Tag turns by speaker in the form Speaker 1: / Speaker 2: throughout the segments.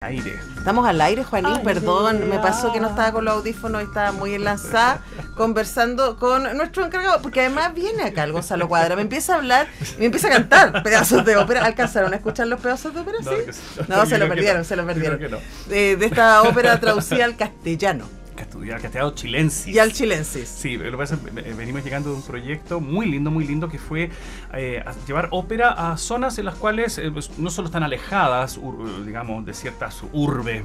Speaker 1: Aire.
Speaker 2: Estamos al aire, Juanín,
Speaker 1: Ay,
Speaker 2: perdón, me pasó que no estaba con los audífonos y estaba muy enlazada conversando con nuestro encargado, porque además viene acá el Gonzalo Cuadra, me empieza a hablar, me empieza a cantar pedazos de ópera. ¿Alcanzaron a escuchar los pedazos de ópera? ¿Sí? No, se lo perdieron, se lo perdieron.
Speaker 1: No.
Speaker 2: De esta ópera traducida al castellano.
Speaker 1: Al castellano chilensis.
Speaker 2: Y al chilensis.
Speaker 1: Sí, lo que pasa es que venimos llegando de un proyecto muy lindo, que fue a llevar ópera a zonas en las cuales pues, no solo están alejadas, digamos, de ciertas urbes,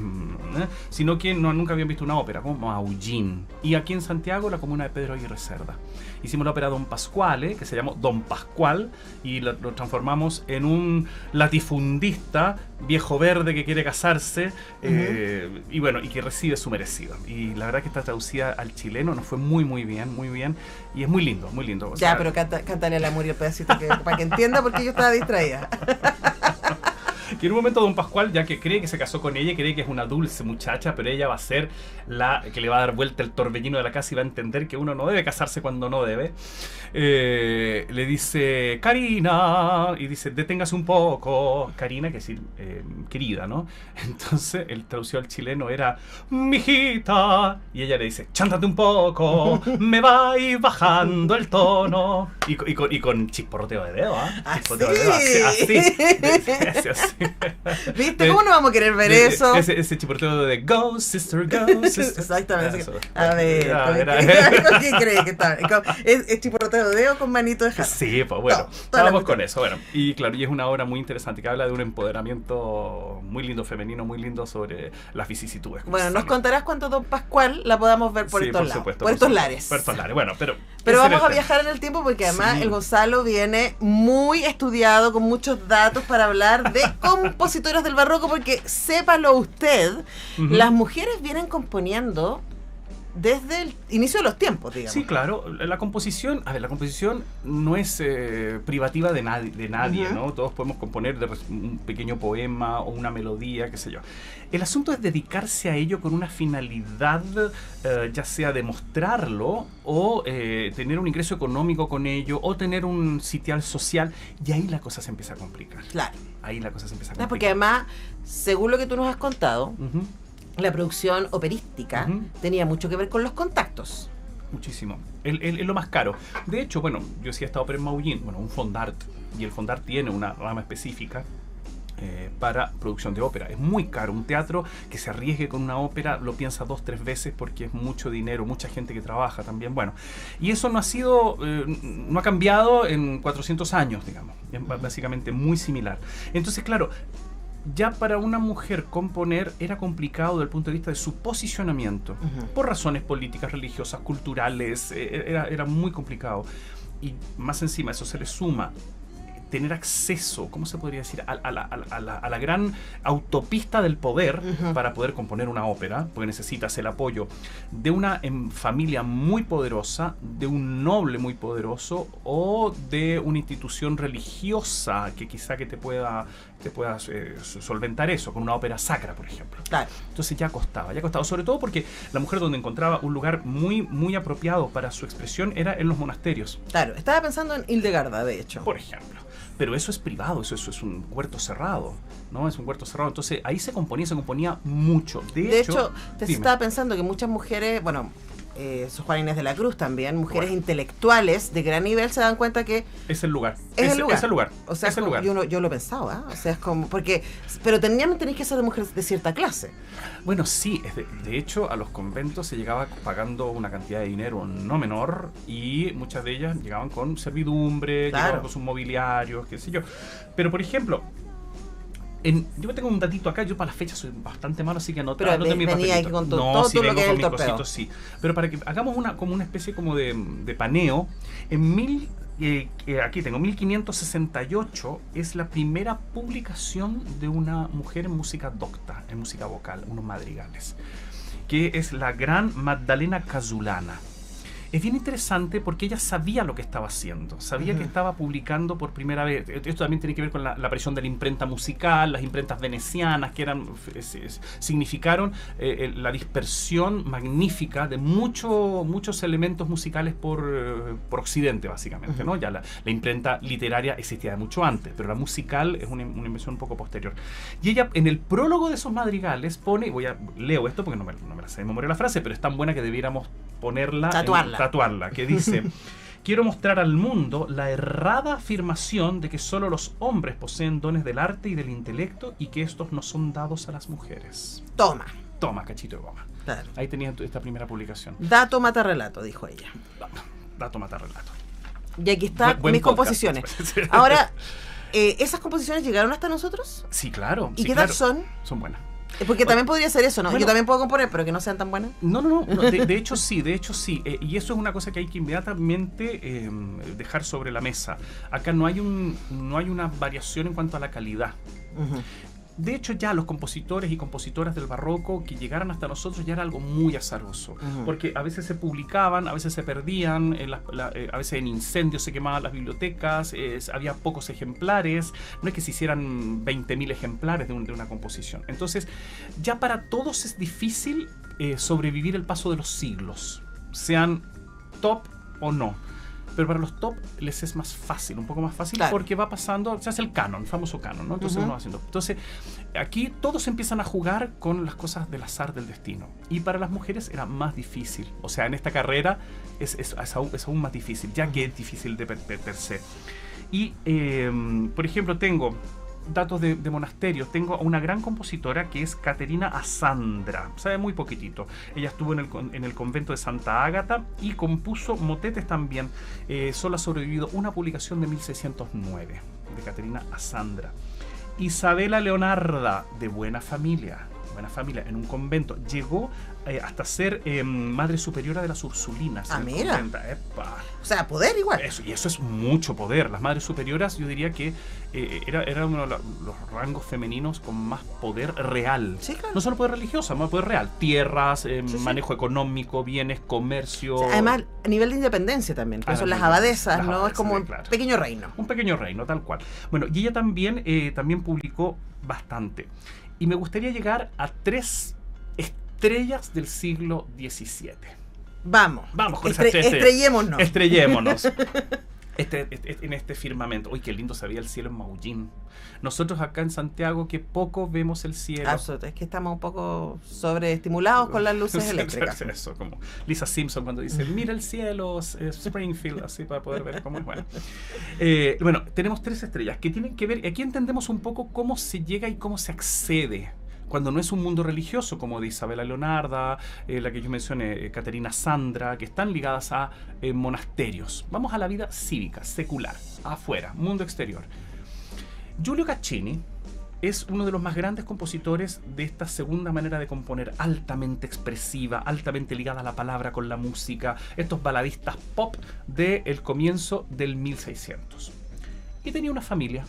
Speaker 1: sino que nunca habían visto una ópera, como Maullín. Y aquí en Santiago, la comuna de Pedro Aguirre Cerda. Hicimos la ópera Don Pasquale, que se llamó Don Pascual, y lo transformamos en un latifundista viejo verde que quiere casarse, y bueno, y que recibe su merecido. Y la verdad que está traducida al chileno, nos fue muy bien, y es muy lindo. O sea,
Speaker 2: ya, pero cántale al amor y el pedacito para que entienda, porque yo estaba distraída.
Speaker 1: Y en un momento Don Pascual, ya que cree que se casó con ella, cree que es una dulce muchacha, pero ella va a ser la que le va a dar vuelta el torbellino de la casa y va a entender que uno no debe casarse cuando no debe. Le dice, Karina, y dice, deténgase un poco. Karina, que es decir, querida, ¿no? Entonces, el traducción al chileno era, mijita, y ella le dice, chántate un poco, me va a ir bajando el tono. Y con chisporroteo de dedo, ¿ah? Chisporroteo de dedo, así.
Speaker 2: ¿Viste? ¿Cómo no vamos a querer ver eso?
Speaker 1: Ese chiporteo de Go, sister, go, sister.
Speaker 2: Exactamente.
Speaker 1: Eso.
Speaker 2: A ver, ¿qué crees que está? ¿Es chiporroteo de dedo con manito de jarra?
Speaker 1: Sí, pues bueno, estábamos con eso. Bueno, y claro, y es una obra muy interesante que habla de un empoderamiento muy lindo femenino, muy lindo sobre las vicisitudes.
Speaker 2: Bueno, nos contarás cuando Don Pascual la podamos ver por estos lados.
Speaker 1: Supuesto,
Speaker 2: por estos lares.
Speaker 1: Por estos lares, bueno, pero
Speaker 2: vamos a viajar en el tiempo porque además el Gonzalo viene muy estudiado, con muchos datos para hablar de compositoras del barroco, porque sépalo usted, las mujeres vienen componiendo desde el inicio de los tiempos, digamos.
Speaker 1: Sí, claro. La composición no es privativa de nadie, ¿no? Todos podemos componer un pequeño poema o una melodía, qué sé yo. El asunto es dedicarse a ello con una finalidad, ya sea demostrarlo o tener un ingreso económico con ello o tener un sitial social, y ahí la cosa se empieza a complicar.
Speaker 2: Claro.
Speaker 1: Ahí la cosa se empieza a complicar.
Speaker 2: Porque además, según lo que tú nos has contado, la producción operística tenía mucho que ver con los contactos.
Speaker 1: Muchísimo. Es lo más caro. De hecho, bueno, yo sí he estado en Maullín, un fondart, y el fondart tiene una rama específica para producción de ópera. Es muy caro. Un teatro que se arriesgue con una ópera lo piensa 2-3 veces porque es mucho dinero, mucha gente que trabaja también. Bueno, y eso no ha cambiado en 400 años, digamos. Es básicamente muy similar. Entonces, claro, ya para una mujer componer era complicado desde el punto de vista de su posicionamiento, por razones políticas, religiosas, culturales, era muy complicado. Y más encima, eso se le suma tener acceso, ¿cómo se podría decir?, a la gran autopista del poder para poder componer una ópera, porque necesitas el apoyo de una familia muy poderosa, de un noble muy poderoso o de una institución religiosa que quizá que te pueda solventar eso, con una ópera sacra, por ejemplo.
Speaker 2: Claro.
Speaker 1: Entonces ya costaba, sobre todo porque la mujer donde encontraba un lugar muy apropiado para su expresión era en los monasterios.
Speaker 2: Claro, estaba pensando en Hildegarda, de hecho.
Speaker 1: Por ejemplo. Pero eso es privado, eso es un huerto cerrado, ¿no? Es un huerto cerrado. Entonces ahí se componía mucho. De hecho,
Speaker 2: estaba pensando que muchas mujeres, bueno, Juana Inés de la Cruz también, mujeres intelectuales de gran nivel, se dan cuenta que
Speaker 1: es el lugar.
Speaker 2: Es el lugar.
Speaker 1: O sea,
Speaker 2: yo lo pensaba, o sea, es como, pero tenéis que ser de mujeres de cierta clase.
Speaker 1: Bueno, sí, de hecho a los conventos se llegaba pagando una cantidad de dinero no menor, y muchas de ellas llegaban con servidumbre, llegaban con sus mobiliarios, qué sé yo. Pero por ejemplo, yo tengo un datito acá, yo para las fechas soy bastante malo, así que no mi papelito.
Speaker 2: Venía ahí con todo
Speaker 1: sí,
Speaker 2: lo que es el
Speaker 1: mis
Speaker 2: torpeo.
Speaker 1: Cositos, sí. Pero para que hagamos como una especie como de paneo, aquí tengo 1568, es la primera publicación de una mujer en música docta, en música vocal, unos madrigales, que es la gran Magdalena Casulana. Es bien interesante porque ella sabía lo que estaba haciendo, sabía que estaba publicando por primera vez. Esto también tiene que ver con la aparición de la imprenta musical, las imprentas venecianas, que significaron la dispersión magnífica de muchos elementos musicales por Occidente, básicamente, ¿no? Ya la imprenta literaria existía de mucho antes, pero la musical es una invención un poco posterior. Y ella, en el prólogo de esos madrigales, pone, leo esto porque no me la sé de memoria la frase, pero es tan buena que debiéramos ponerla, tatuarla, que dice: quiero mostrar al mundo la errada afirmación de que solo los hombres poseen dones del arte y del intelecto y que estos no son dados a las mujeres. Toma, cachito de goma.
Speaker 2: Claro.
Speaker 1: Ahí tenía esta primera publicación.
Speaker 2: Dato mata relato, dijo ella.
Speaker 1: Dato mata relato.
Speaker 2: Y aquí están mis composiciones. Ahora, ¿esas composiciones llegaron hasta nosotros?
Speaker 1: Sí, claro.
Speaker 2: ¿Y qué tal son?
Speaker 1: Son buenas.
Speaker 2: Porque también podría ser eso, ¿no? Bueno, yo también puedo componer, pero que no sean tan buenas.
Speaker 1: No. De hecho sí. Y eso es una cosa que hay que inmediatamente dejar sobre la mesa. Acá no hay una variación en cuanto a la calidad. De hecho, ya los compositores y compositoras del barroco que llegaran hasta nosotros ya era algo muy azaroso, porque a veces se publicaban, a veces se perdían, a veces en incendios se quemaban las bibliotecas, había pocos ejemplares, no es que se hicieran 20.000 ejemplares de una composición. Entonces, ya para todos es difícil sobrevivir el paso de los siglos, sean top o no. Pero para los top les es más fácil, un poco más fácil, claro, porque va pasando, se hace el canon, el famoso canon, ¿no? Entonces uno va haciendo. Entonces, aquí todos empiezan a jugar con las cosas del azar del destino. Y para las mujeres era más difícil. O sea, en esta carrera es aún más difícil, ya que es difícil de per se. Y, por ejemplo, tengo datos de monasterios. Tengo una gran compositora que es Caterina Asandra, sabe muy poquitito. Ella estuvo en el convento de Santa Ágata y compuso motetes también. Solo ha sobrevivido una publicación de 1609 de Caterina Asandra. Isabela Leonarda, de buena familia, en un convento, llegó hasta ser madre superiora de las Ursulinas.
Speaker 2: Mira. O sea, poder igual.
Speaker 1: Y eso es mucho poder. Las madres superioras, yo diría que era uno de los rangos femeninos con más poder real.
Speaker 2: Sí, claro.
Speaker 1: No solo poder religioso, más poder real. Tierras, manejo económico, bienes, comercio.
Speaker 2: O sea, además, a nivel de independencia también. Por eso las abadesas, ¿no? Es como un pequeño reino.
Speaker 1: Un pequeño reino, tal cual. Bueno, y ella también publicó bastante. Y me gustaría llegar a 3 estrellas del siglo XVII.
Speaker 2: Vamos
Speaker 1: con esas 3
Speaker 2: estrellémonos.
Speaker 1: Estrellémonos. En este firmamento. Uy, qué lindo se veía el cielo en Maullín. Nosotros acá en Santiago, que poco vemos el cielo.
Speaker 2: Absolutamente, es que estamos un poco sobreestimulados con las luces eléctricas.
Speaker 1: Eso, como Lisa Simpson cuando dice, mira el cielo, Springfield, así para poder ver cómo es bueno. Bueno, tenemos 3 estrellas que tienen que ver, aquí entendemos un poco cómo se llega y cómo se accede cuando no es un mundo religioso, como de Isabela Leonarda, la que yo mencioné, Caterina Sandra, que están ligadas a monasterios. Vamos a la vida cívica, secular, afuera, mundo exterior. Giulio Caccini es uno de los más grandes compositores de esta segunda manera de componer, altamente expresiva, altamente ligada a la palabra con la música, estos baladistas pop del comienzo del 1600. Y tenía una familia,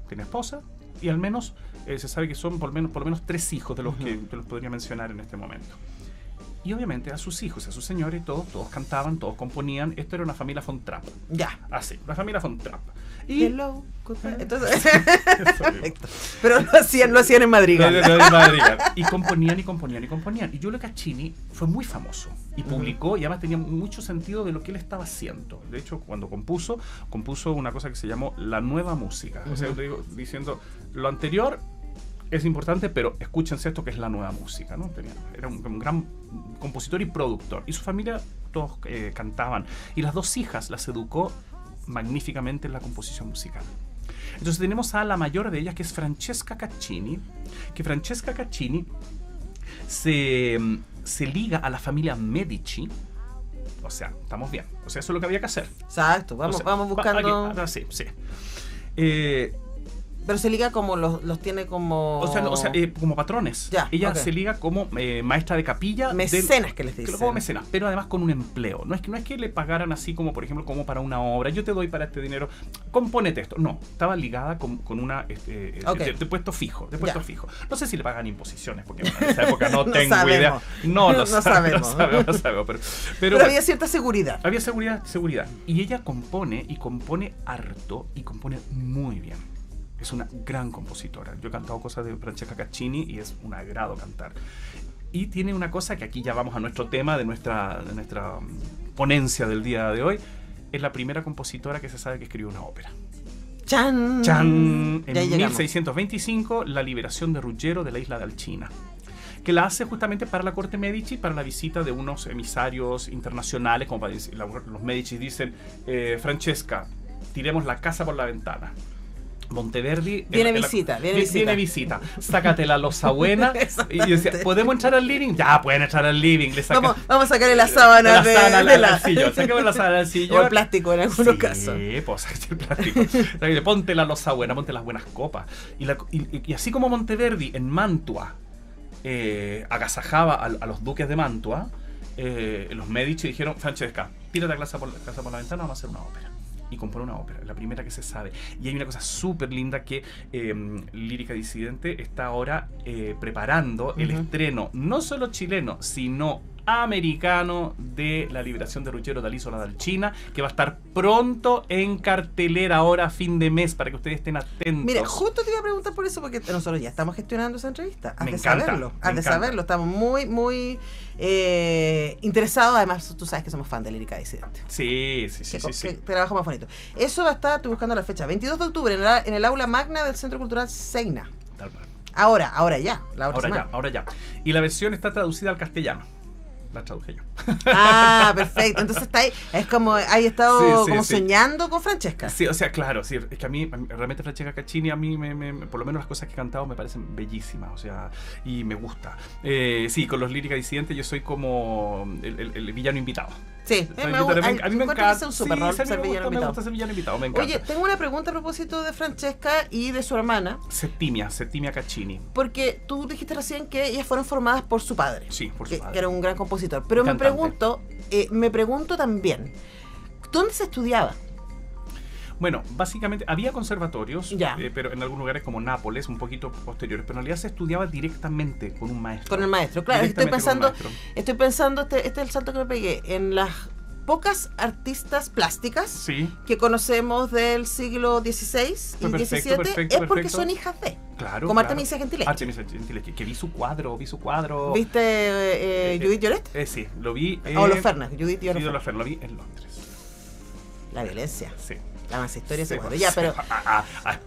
Speaker 1: tenía esposa, y al menos se sabe que son por lo menos 3 hijos de los que te los podría mencionar en este momento. Y obviamente a sus hijos, a sus señores, todos cantaban, todos componían. Esto era una familia von Trapp.
Speaker 2: Ya.
Speaker 1: Así, la familia von Trapp. Y
Speaker 2: hello, entonces, pero lo hacían en Madrigal.
Speaker 1: Y componían. Y Giulio Caccini fue muy famoso y publicó, y además tenía mucho sentido de lo que él estaba haciendo. De hecho, cuando compuso una cosa que se llamó la nueva música. O sea, yo te digo, diciendo, lo anterior es importante, pero escúchense esto que es la nueva música, ¿no? Era un gran compositor y productor. Y su familia todos cantaban. Y las 2 hijas las educó magníficamente en la composición musical. Entonces tenemos a la mayor de ellas, que es Francesca Caccini, que Francesca Caccini se liga a la familia Medici. O sea, estamos bien. O sea, eso es lo que había que hacer.
Speaker 2: Exacto, vamos buscando.
Speaker 1: Sí.
Speaker 2: Pero se liga como los tiene como...
Speaker 1: O sea, como patrones.
Speaker 2: Ya,
Speaker 1: Ella
Speaker 2: okay.
Speaker 1: se liga como maestra de capilla.
Speaker 2: Mecenas que les dicen.
Speaker 1: Como mecenas, pero además con un empleo. No es que le pagaran así como, por ejemplo, como para una obra. Yo te doy para este dinero, compónete esto. No, estaba ligada con una
Speaker 2: Okay.
Speaker 1: de puesto fijo. De puesto fijo. No sé si le pagan imposiciones, porque bueno, en esa época no
Speaker 2: No
Speaker 1: tengo
Speaker 2: sabemos.
Speaker 1: idea. No lo
Speaker 2: sabemos.
Speaker 1: No sabemos. Pero
Speaker 2: Pero había cierta seguridad.
Speaker 1: había seguridad. Y ella compone harto y compone muy bien. Es una gran compositora. Yo he cantado cosas de Francesca Caccini y es un agrado cantar. Y tiene una cosa que aquí ya vamos a nuestro tema de nuestra ponencia del día de hoy. Es la primera compositora que se sabe que escribió una ópera.
Speaker 2: ¡Chan!
Speaker 1: ¡Chan!
Speaker 2: Ya
Speaker 1: En
Speaker 2: llegamos.
Speaker 1: 1625, La liberación de Ruggiero de la isla de Alcina, que la hace justamente para la corte Medici, para la visita de unos emisarios internacionales, como para decir, los Medici dicen, Francesca, tiremos la casa por la ventana. Monteverdi
Speaker 2: Viene visita.
Speaker 1: Sácate la loza buena. Y decía, ¿podemos entrar al living? Ya, pueden entrar al living. Le saca,
Speaker 2: vamos a sacarle la sábana
Speaker 1: al sillón. Saquemos la sábana al sillón.
Speaker 2: O el plástico en algunos casos.
Speaker 1: Sí, pues el plástico. Ponte la loza buena, ponte las buenas copas. Y así como Monteverdi en Mantua agasajaba a los duques de Mantua, los Medici dijeron, Francesca, tírate a casa por la ventana, vamos a hacer una ópera. Y compone una ópera, la primera que se sabe. Y hay una cosa súper linda que Lírica Disidente está ahora preparando el estreno, no solo chileno, sino americano, de La liberación de Ruggiero de la isla de Alcina, que va a estar pronto en cartelera ahora a fin de mes, para que ustedes estén atentos.
Speaker 2: Mire, justo te iba a preguntar por eso, porque nosotros ya estamos gestionando esa entrevista. Has
Speaker 1: Me
Speaker 2: de
Speaker 1: encanta,
Speaker 2: saberlo,
Speaker 1: me encanta.
Speaker 2: estamos muy, muy interesados. Además, tú sabes que somos fan de Lírica Disidente.
Speaker 1: Sí.
Speaker 2: Que trabajo más bonito. Eso va a estar, estoy buscando la fecha, 22 de octubre en el aula magna del Centro Cultural Seina.
Speaker 1: Tal cual.
Speaker 2: Ahora ya, la otra semana.
Speaker 1: Ahora ya. Y la versión está traducida al castellano. La traduje yo.
Speaker 2: Ah, perfecto. Entonces está ahí, es como, hay estado
Speaker 1: Sí,
Speaker 2: como
Speaker 1: sí.
Speaker 2: soñando con Francesca.
Speaker 1: Sí, o sea, claro, sí, es que a mí realmente Francesca Caccini, a mí por lo menos las cosas que he cantado me parecen bellísimas, o sea, y me gusta. Sí, con los Lírica Disidentes yo soy como el villano invitado.
Speaker 2: Sí,
Speaker 1: A mí me encanta.
Speaker 2: un super rol, ser villano
Speaker 1: me
Speaker 2: invitado.
Speaker 1: gusta ser villano invitado, me encanta.
Speaker 2: Oye, tengo una pregunta a propósito de Francesca y de su hermana,
Speaker 1: Settimia Caccini.
Speaker 2: porque tú dijiste recién que ellas fueron formadas por su padre.
Speaker 1: Sí, por su padre.
Speaker 2: Que era un gran compositor. Pero
Speaker 1: Cantante.
Speaker 2: me pregunto también, ¿dónde se estudiaba?
Speaker 1: Bueno, básicamente había conservatorios,
Speaker 2: Ya.
Speaker 1: pero en algunos lugares como Nápoles, un poquito posteriores, pero en realidad se estudiaba directamente con un maestro.
Speaker 2: Con el maestro, claro. Estoy
Speaker 1: Directamente
Speaker 2: pensando, este es el salto que me pegué, en las pocas artistas plásticas
Speaker 1: Sí,
Speaker 2: que conocemos del siglo XVI y XVII,
Speaker 1: Perfecto,
Speaker 2: es porque
Speaker 1: perfecto.
Speaker 2: son hijas de.
Speaker 1: claro.
Speaker 2: Como
Speaker 1: claro.
Speaker 2: Artemisia Gentileschi.
Speaker 1: Artemisia Gentileschi, que vi su cuadro.
Speaker 2: ¿Viste Judith Lloret?
Speaker 1: Sí, lo vi.
Speaker 2: O los Fernas, Judith y
Speaker 1: Sí,
Speaker 2: Olof
Speaker 1: lo vi en Londres.
Speaker 2: La violencia,
Speaker 1: Sí.
Speaker 2: la más historia
Speaker 1: Sí,
Speaker 2: ese cuadro. Ya, pero
Speaker 1: a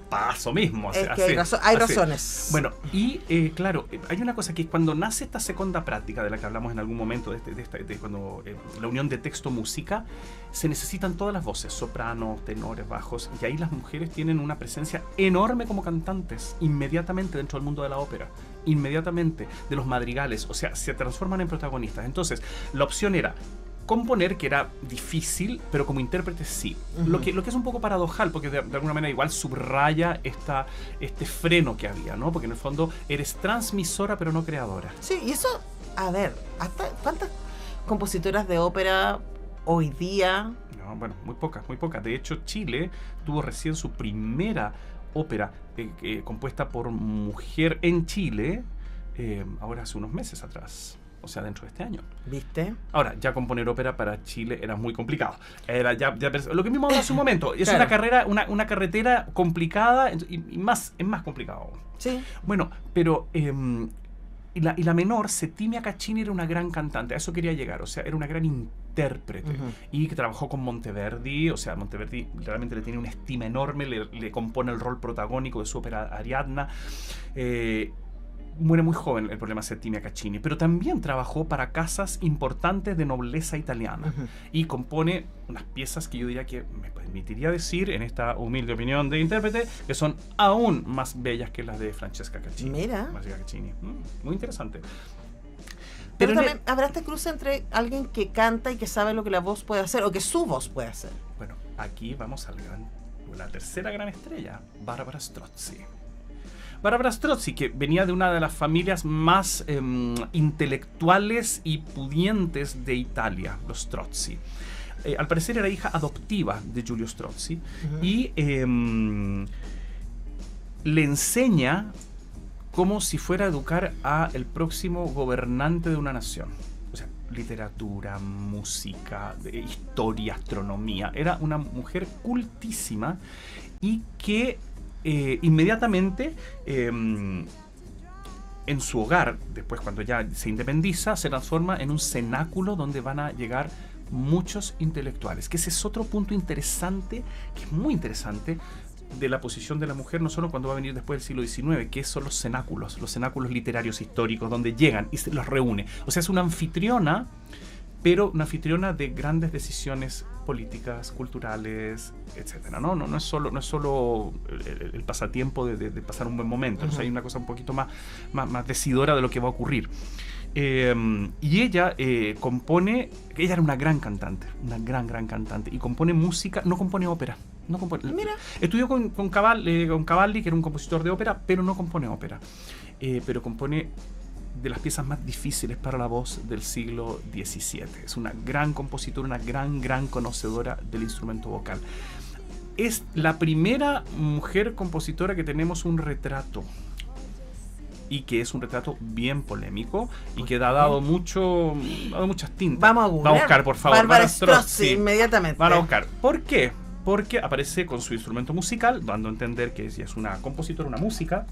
Speaker 1: paso mismo.
Speaker 2: es que hay razones.
Speaker 1: Bueno, y claro, hay una cosa que cuando nace esta segunda práctica de la que hablamos en algún momento, de cuando la unión de texto-música, se necesitan todas las voces, sopranos, tenores, bajos, y ahí las mujeres tienen una presencia enorme como cantantes, inmediatamente dentro del mundo de la ópera, inmediatamente de los madrigales, o sea, se transforman en protagonistas. Entonces, la opción era componer, que era difícil, pero como intérprete sí. Lo que es un poco paradojal, porque de alguna manera igual subraya este freno que había, ¿no? Porque en el fondo eres transmisora, pero no creadora.
Speaker 2: Sí, y eso, a ver, ¿cuántas compositoras de ópera hoy día?
Speaker 1: No, bueno, muy pocas. De hecho, Chile tuvo recién su primera ópera compuesta por mujer en Chile, ahora hace unos meses atrás. O sea, dentro de este año.
Speaker 2: ¿Viste?
Speaker 1: Ahora, ya componer ópera para Chile era muy complicado. Era lo que mismo hablamos hace un momento. Es
Speaker 2: Claro.
Speaker 1: una carrera, una carretera complicada y es más complicado aún.
Speaker 2: Sí.
Speaker 1: Bueno, pero y la menor, Settimia Caccini, era una gran cantante. A eso quería llegar. O sea, era una gran intérprete. Y que trabajó con Monteverdi. O sea, Monteverdi realmente le tiene una estima enorme. Le compone el rol protagónico de su ópera Ariadna. Muere muy joven el problema Settimia Caccini, pero también trabajó para casas importantes de nobleza italiana y compone unas piezas que yo diría que me permitiría decir, en esta humilde opinión de intérprete, que son aún más bellas que las de Francesca Caccini.
Speaker 2: Mira.
Speaker 1: Francesca Caccini. Muy interesante.
Speaker 2: Pero también habrá este cruce entre alguien que canta y que sabe lo que la voz puede hacer, o que su voz puede hacer.
Speaker 1: Bueno, aquí vamos al gran la tercera gran estrella, Barbara Strozzi. Barbara Strozzi, que venía de una de las familias más intelectuales y pudientes de Italia, los Strozzi. Al parecer era hija adoptiva de Giulio Strozzi y le enseña como si fuera a educar a el próximo gobernante de una nación. O sea, literatura, música, historia, astronomía. Era una mujer cultísima y que inmediatamente en su hogar, después cuando ya se independiza, se transforma en un cenáculo donde van a llegar muchos intelectuales, que ese es otro punto interesante, que es muy interesante, de la posición de la mujer, no solo cuando va a venir después del siglo XIX, que son los cenáculos literarios históricos, donde llegan y se los reúne. O sea, es una anfitriona, pero una anfitriona de grandes decisiones políticas, culturales, etcétera. No es solo el pasatiempo de pasar un buen momento. O sea, hay una cosa un poquito más decidora de lo que va a ocurrir. Y ella compone, ella era una gran cantante, gran cantante, y compone música, no compone ópera. No compone.
Speaker 2: Mira.
Speaker 1: Estudió con Cavalli, que era un compositor de ópera, pero no compone ópera. Pero compone de las piezas más difíciles para la voz del siglo XVII. Es una gran compositora, una gran conocedora del instrumento vocal. Es la primera mujer compositora que tenemos un retrato. Y que es un retrato bien polémico y que ha dado muchas tintas.
Speaker 2: Vamos a
Speaker 1: buscar, por favor.
Speaker 2: Barbara Strozzi, inmediatamente.
Speaker 1: Vamos a buscar. ¿Por qué? Porque aparece con su instrumento musical, dando a entender que ella es una compositora, una música.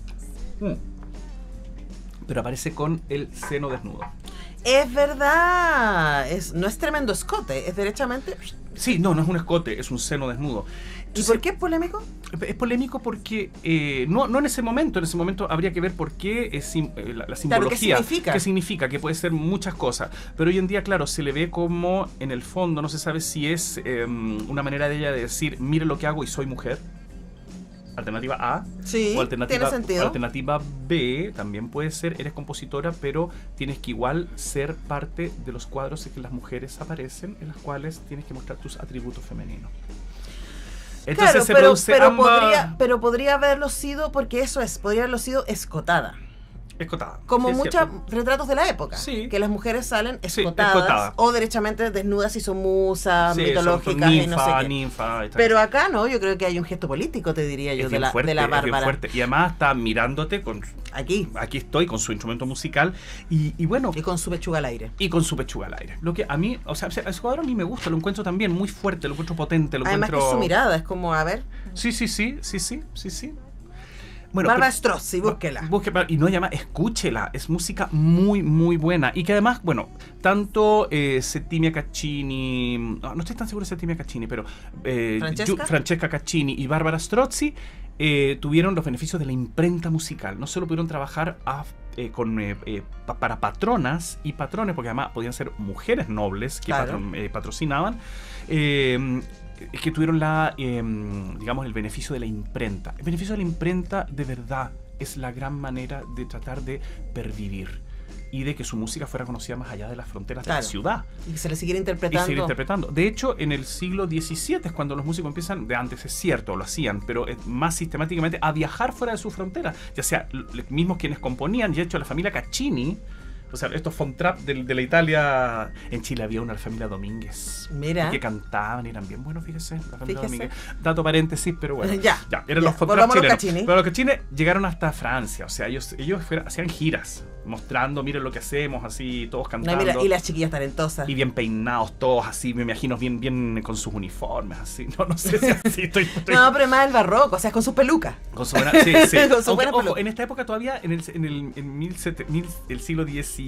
Speaker 1: Pero aparece con el seno desnudo.
Speaker 2: Es verdad. No es tremendo escote, es derechamente...
Speaker 1: Sí, no es un escote, es un seno desnudo.
Speaker 2: Entonces, ¿y por qué es polémico?
Speaker 1: Es polémico porque no en ese momento habría que ver por qué la simbología.
Speaker 2: Claro, ¿qué
Speaker 1: significa? Que puede ser muchas cosas. Pero hoy en día, claro, se le ve como en el fondo, no se sabe si es una manera de ella de decir, mire lo que hago y soy mujer. Alternativa A.
Speaker 2: Sí,
Speaker 1: o
Speaker 2: tiene sentido.
Speaker 1: Alternativa B también puede ser, eres compositora, pero tienes que igual ser parte de los cuadros en que las mujeres aparecen, en las cuales tienes que mostrar tus atributos femeninos. Entonces
Speaker 2: claro,
Speaker 1: pero
Speaker 2: podría haberlo sido, porque podría haberlo sido escotada.
Speaker 1: Escotada.
Speaker 2: Como
Speaker 1: sí,
Speaker 2: muchos retratos de la época.
Speaker 1: Sí.
Speaker 2: Que las mujeres salen escotadas.
Speaker 1: Sí, escotada.
Speaker 2: O derechamente desnudas y son musas,
Speaker 1: sí,
Speaker 2: mitológicas
Speaker 1: ninfa,
Speaker 2: y no sé qué.
Speaker 1: Ninfa,
Speaker 2: pero acá no, yo creo que hay un gesto político, te diría yo, de la Bárbara.
Speaker 1: Es bien fuerte. Y además está mirándote con...
Speaker 2: Aquí
Speaker 1: estoy con su instrumento musical y bueno...
Speaker 2: Y con su pechuga al aire.
Speaker 1: Lo que a mí, o sea, ese cuadro a mí me gusta, lo encuentro también muy fuerte, lo encuentro potente,
Speaker 2: Además que su mirada es como, a ver...
Speaker 1: Sí. Bueno,
Speaker 2: Barbara Strozzi, búsquela.
Speaker 1: Y no llama, escúchela, es música muy buena. Y que además, bueno, tanto Settimia Caccini, no estoy tan seguro de Settimia Caccini, pero Francesca Caccini y Barbara Strozzi tuvieron los beneficios de la imprenta musical. No solo pudieron trabajar para patronas y patrones, porque además podían ser mujeres nobles que patrocinaban, que tuvieron digamos, el beneficio de la imprenta. El beneficio de la imprenta, de verdad, es la gran manera de tratar de pervivir y de que su música fuera conocida más allá de las fronteras de la ciudad.
Speaker 2: Y que se le siguiera interpretando.
Speaker 1: De hecho, en el siglo XVII es cuando los músicos empiezan, de antes es cierto, lo hacían, pero más sistemáticamente a viajar fuera de sus fronteras. Ya sea mismos quienes componían, y de hecho la familia Caccini, o sea, estos Fontrap de la Italia. En Chile había una familia Domínguez.
Speaker 2: Mira.
Speaker 1: Que cantaban, eran bien buenos, fíjese. La familia Domínguez. Dato paréntesis, pero bueno.
Speaker 2: Ya.
Speaker 1: Eran los Fontrap chilenos. Pero los Caccini llegaron hasta Francia. O sea, ellos hacían giras, mostrando, miren lo que hacemos, así, todos cantando.
Speaker 2: No, mira, y las chiquillas talentosas.
Speaker 1: Y bien peinados todos, así, me imagino, bien con sus uniformes, así. No sé si así estoy.
Speaker 2: No, pero más el barroco, o sea, con sus pelucas.
Speaker 1: Con su buena, sí.
Speaker 2: Con su buena peluca.
Speaker 1: En esta época todavía, en el siglo XVIII,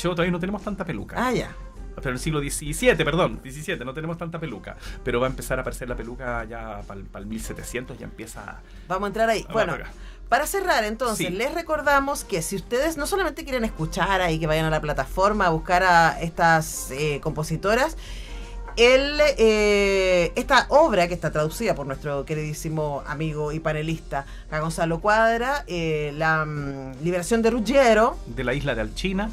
Speaker 1: todavía no tenemos tanta peluca.
Speaker 2: Ah, ya.
Speaker 1: Pero en el siglo XVII, no tenemos tanta peluca. Pero va a empezar a aparecer la peluca ya para el 1700, ya empieza...
Speaker 2: Vamos a entrar ahí. Bueno, para cerrar entonces, les recordamos que si ustedes no solamente quieren escuchar ahí, que vayan a la plataforma a buscar a estas compositoras, esta obra que está traducida por nuestro queridísimo amigo y panelista Gonzalo Cuadra, la liberación de Ruggiero,
Speaker 1: de la isla de Alcina,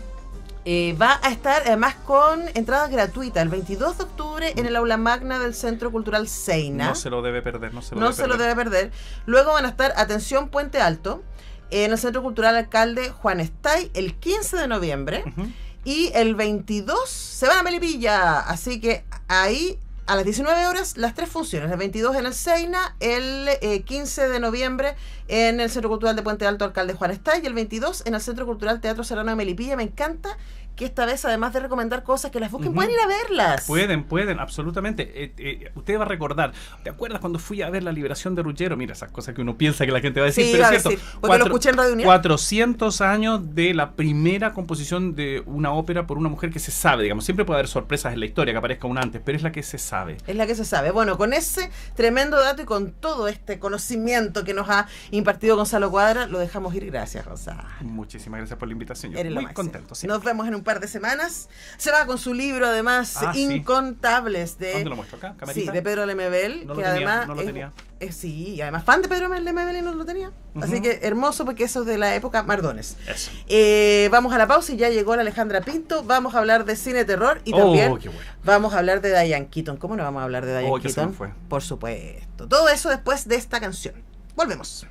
Speaker 2: Va a estar además con entradas gratuitas el 22 de octubre en el aula magna del Centro Cultural Seina.
Speaker 1: No se lo debe perder,
Speaker 2: no se lo debe perder. Luego van a estar, atención, Puente Alto, en el Centro Cultural Alcalde Juan Estay el 15 de noviembre. Y el 22 se van a Melipilla. Así que ahí a las 19 horas las 3 funciones. El 22 en el Seina, el 15 de noviembre en el Centro Cultural de Puente Alto Alcalde Juan Estay y el 22 en el Centro Cultural Teatro Serrano de Melipilla. Me encanta que esta vez, además de recomendar cosas, que las busquen, pueden ir a verlas.
Speaker 1: Pueden, absolutamente. Usted va a recordar, ¿te acuerdas cuando fui a ver La Liberación de Ruggiero? Mira, esas cosas que uno piensa que la gente va a decir,
Speaker 2: sí,
Speaker 1: pero es cierto.
Speaker 2: Porque lo escuché en Radio Unión.
Speaker 1: 400 años de la primera composición de una ópera por una mujer que se sabe, digamos. Siempre puede haber sorpresas en la historia, que aparezca una antes, pero es la que se sabe.
Speaker 2: Es la que se sabe. Bueno, con ese tremendo dato y con todo este conocimiento que nos ha impartido Gonzalo Cuadra, lo dejamos ir. Gracias, Rosa.
Speaker 1: Muchísimas gracias por la invitación. Yo
Speaker 2: Eres
Speaker 1: muy contento. Sí.
Speaker 2: Nos vemos en un par de semanas. Se va con su libro, además, Incontables. De,
Speaker 1: ¿dónde lo muestro acá? ¿Camarita?
Speaker 2: Sí, de Pedro Lemebel.
Speaker 1: No
Speaker 2: que
Speaker 1: lo tenía,
Speaker 2: además
Speaker 1: no lo tenía.
Speaker 2: Sí, y además fan de Pedro Lemebel y no lo tenía. Así que hermoso, porque eso es de la época Mardones.
Speaker 1: Eso.
Speaker 2: Vamos a la pausa y ya llegó la Alejandra Pinto. Vamos a hablar de cine terror y también
Speaker 1: qué bueno.
Speaker 2: vamos a hablar de Diane Keaton. ¿Cómo no vamos a hablar de Diane Keaton?
Speaker 1: Fue.
Speaker 2: Por supuesto. Todo eso después de esta canción. Volvemos.